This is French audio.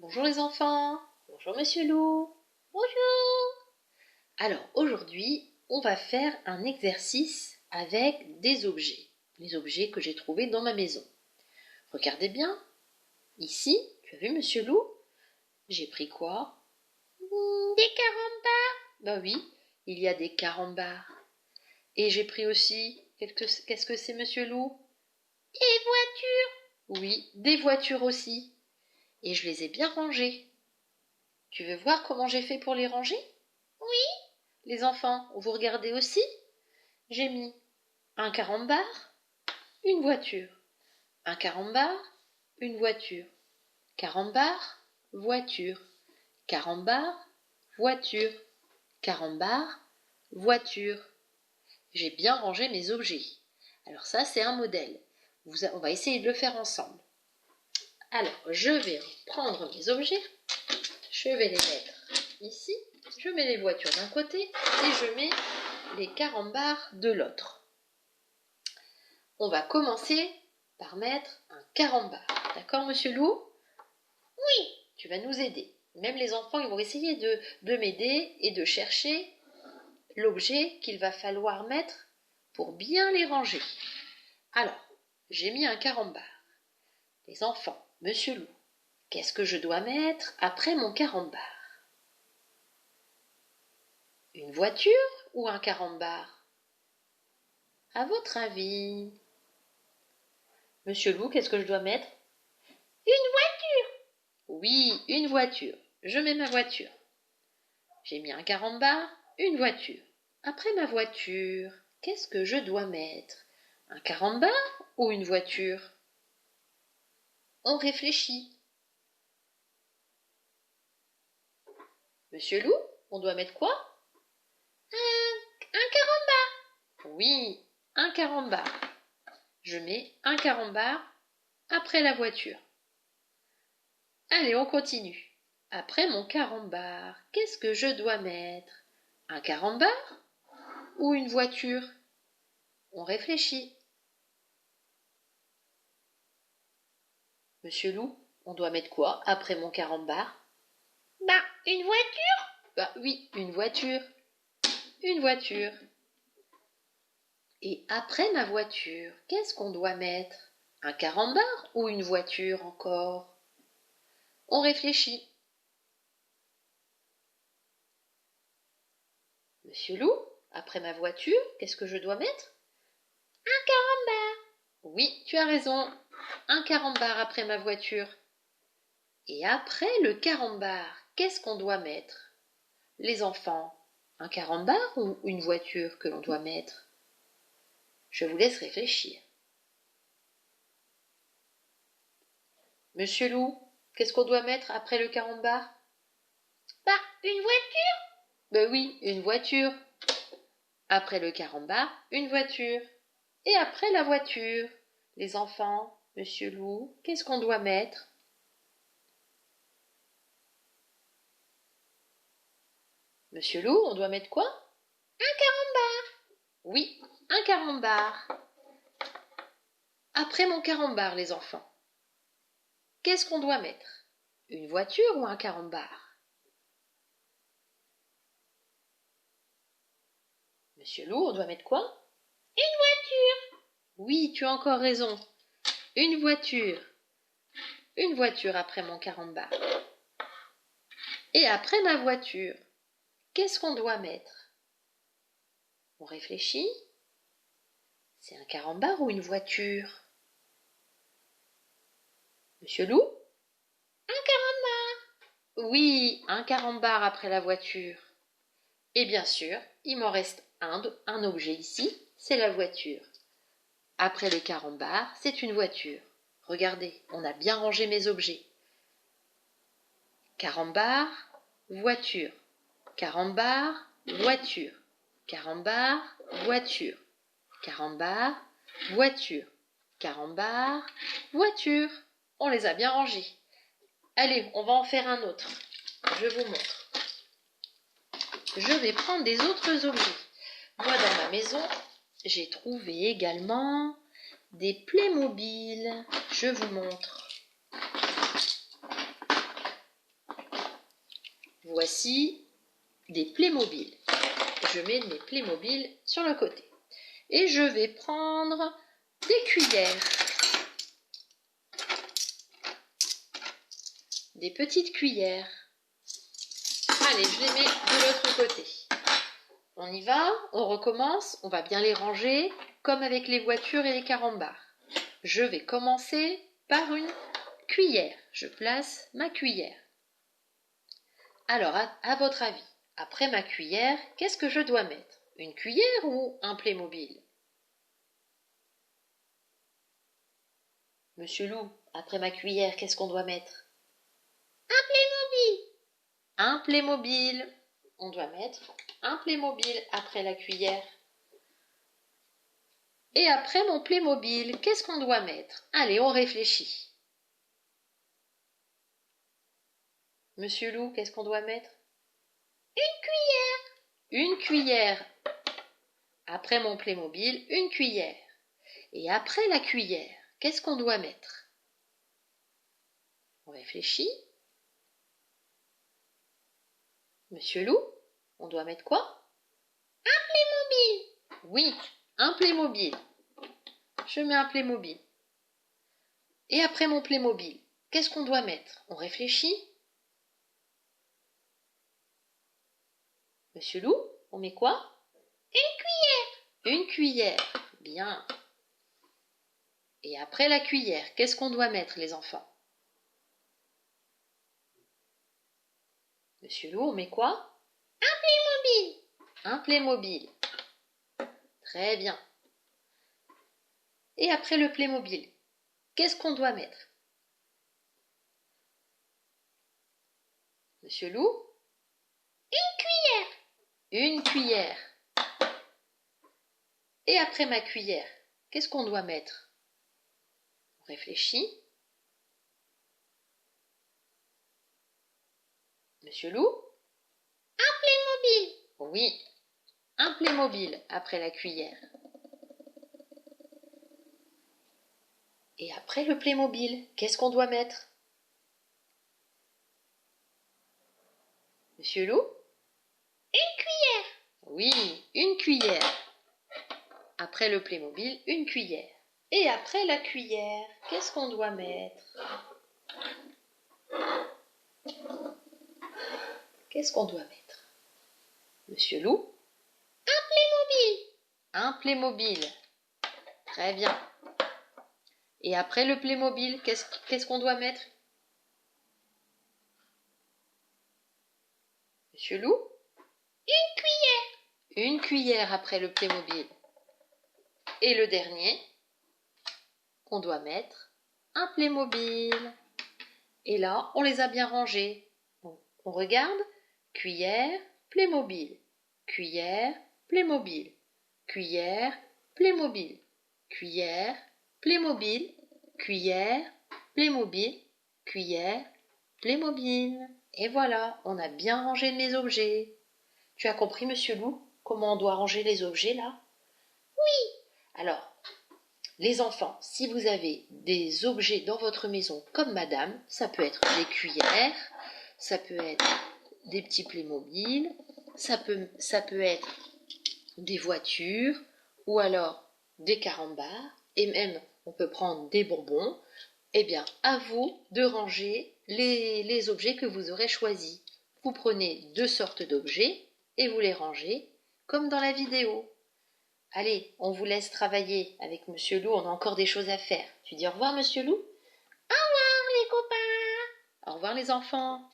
Bonjour les enfants, bonjour Monsieur Loup. Bonjour. Alors aujourd'hui, on va faire un exercice avec des objets, les objets que j'ai trouvés dans ma maison. Regardez bien, ici, tu as vu Monsieur Loup? J'ai pris quoi? Des carambars. Bah oui, il y a des carambars. Et j'ai pris aussi, qu'est-ce que c'est Monsieur Loup? Des voitures. Oui, des voitures aussi. Et je les ai bien rangées. Tu veux voir comment j'ai fait pour les ranger? Oui. Les enfants, vous regardez aussi? J'ai mis un carambar, une voiture. Un carambar, une voiture. Carambar, voiture. Carambar, voiture. Carambar, voiture. J'ai bien rangé mes objets. Alors ça, c'est un modèle. On va essayer de le faire ensemble. Alors, je vais prendre mes objets. Je vais les mettre ici. Je mets les voitures d'un côté et je mets les carambars de l'autre. On va commencer par mettre un carambar. D'accord, Monsieur Loup? Oui. Tu vas nous aider. Même les enfants, ils vont essayer de m'aider et de chercher l'objet qu'il va falloir mettre pour bien les ranger. Alors, j'ai mis un carambar. Les enfants, Monsieur Loup, qu'est-ce que je dois mettre après mon carambar? Une voiture ou un carambar? À votre avis? Monsieur Loup, qu'est-ce que je dois mettre? Une voiture! Oui, une voiture. Je mets ma voiture. J'ai mis un carambar, une voiture. Après ma voiture, qu'est-ce que je dois mettre? Un carambar ou une voiture? On réfléchit. Monsieur Loup, on doit mettre quoi? Un carambar. Oui, un carambar. Je mets un carambar après la voiture. Allez, on continue. Après mon carambar, qu'est-ce que je dois mettre? Un carambar ou une voiture? On réfléchit. Monsieur Loup, on doit mettre quoi après mon carambar? Une voiture? Oui, une voiture. Une voiture. Et après ma voiture, qu'est-ce qu'on doit mettre? Un carambar ou une voiture encore? On réfléchit. Monsieur Loup, après ma voiture, qu'est-ce que je dois mettre? Un carambar. Oui, tu as raison. Un carambar après ma voiture. Et après le carambar, qu'est-ce qu'on doit mettre? Les enfants, un carambar ou une voiture que l'on doit mettre? Je vous laisse réfléchir. Monsieur Loup, qu'est-ce qu'on doit mettre après le carambar? Une voiture? Oui, une voiture. Après le carambar, une voiture. Et après la voiture, les enfants, Monsieur Loup, qu'est-ce qu'on doit mettre? Monsieur Loup, on doit mettre quoi? Un carambar. Oui, un carambar. Après mon carambar, les enfants, qu'est-ce qu'on doit mettre? Une voiture ou un carambar? Monsieur Loup, on doit mettre quoi? Une voiture. Oui, tu as encore raison. Une voiture. Une voiture après mon carambar. Et après ma voiture, qu'est-ce qu'on doit mettre? On réfléchit. C'est un carambar ou une voiture? Monsieur Loup? Un carambar. Oui, un carambar après la voiture. Et bien sûr, il m'en reste un objet ici, c'est la voiture. Après le carambar, c'est une voiture. Regardez, on a bien rangé mes objets. Carambar, voiture. Carambar, voiture. Carambar, voiture. Carambar, voiture. Carambar, voiture. On les a bien rangés. Allez, on va en faire un autre. Je vous montre. Je vais prendre des autres objets. Moi, dans ma maison, j'ai trouvé également des Playmobil. Je vous montre. voici des Playmobil. Je mets mes Playmobil sur le côté. Et je vais prendre des cuillères. Des petites cuillères. Allez, je les mets de l'autre côté. On y va, on recommence, on va bien les ranger comme avec les voitures et les carambars. Je vais commencer par une cuillère. Je place ma cuillère. Alors, à votre avis, après ma cuillère, qu'est-ce que je dois mettre? Une cuillère ou un Playmobil? Monsieur Loup, après ma cuillère, qu'est-ce qu'on doit mettre? Un Playmobil. Un Playmobil. On doit mettre un Playmobil après la cuillère. Et après mon Playmobil, qu'est-ce qu'on doit mettre? Allez, on réfléchit. Monsieur Loup, qu'est-ce qu'on doit mettre? Une cuillère. Une cuillère. Après mon Playmobil, une cuillère. Et après la cuillère, qu'est-ce qu'on doit mettre? On réfléchit. Monsieur Loup, on doit mettre quoi? Un Playmobil. Oui, un Playmobil. Je mets un Playmobil. Et après mon Playmobil, qu'est-ce qu'on doit mettre? On réfléchit. Monsieur Loup, on met quoi? Une cuillère. Une cuillère. Bien. Et après la cuillère, qu'est-ce qu'on doit mettre, les enfants? Monsieur Loup, on met quoi? Un Playmobil. Un Playmobil. Très bien. Et après le Playmobil, qu'est-ce qu'on doit mettre? Monsieur Loup? Une cuillère. Une cuillère. Et après ma cuillère, qu'est-ce qu'on doit mettre? On réfléchit. Monsieur Loup? Un Playmobil. Oui, un Playmobil après la cuillère. Et après le Playmobil, qu'est-ce qu'on doit mettre? Monsieur Loup? Une cuillère. Oui, une cuillère. Après le Playmobil, une cuillère. Et après la cuillère, qu'est-ce qu'on doit mettre? Qu'est-ce qu'on doit mettre? Monsieur Loup? Un Playmobil. Un Playmobil. Très bien. Et après le Playmobil, qu'est-ce qu'on doit mettre? Monsieur Loup? Une cuillère. Une cuillère après le Playmobil. Et le dernier, qu'on doit mettre un Playmobil. Et là, on les a bien rangés. Donc, on regarde, cuillère, Playmobil, cuillère, Playmobil, cuillère, Playmobil, cuillère, Playmobil, cuillère, Playmobil, cuillère, Playmobil. Et voilà, on a bien rangé les objets. Tu as compris, Monsieur Loup, comment on doit ranger les objets là? Oui. Alors, les enfants, si vous avez des objets dans votre maison comme madame, ça peut être des cuillères, ça peut être des petits Playmobil, ça peut être des voitures ou alors des carambars et même on peut prendre des bonbons. Eh bien, à vous de ranger les objets que vous aurez choisis. Vous prenez 2 sortes d'objets et vous les rangez comme dans la vidéo. Allez, on vous laisse travailler avec Monsieur Loup, on a encore des choses à faire. Tu dis au revoir Monsieur Loup? Au revoir les copains. Au revoir les enfants.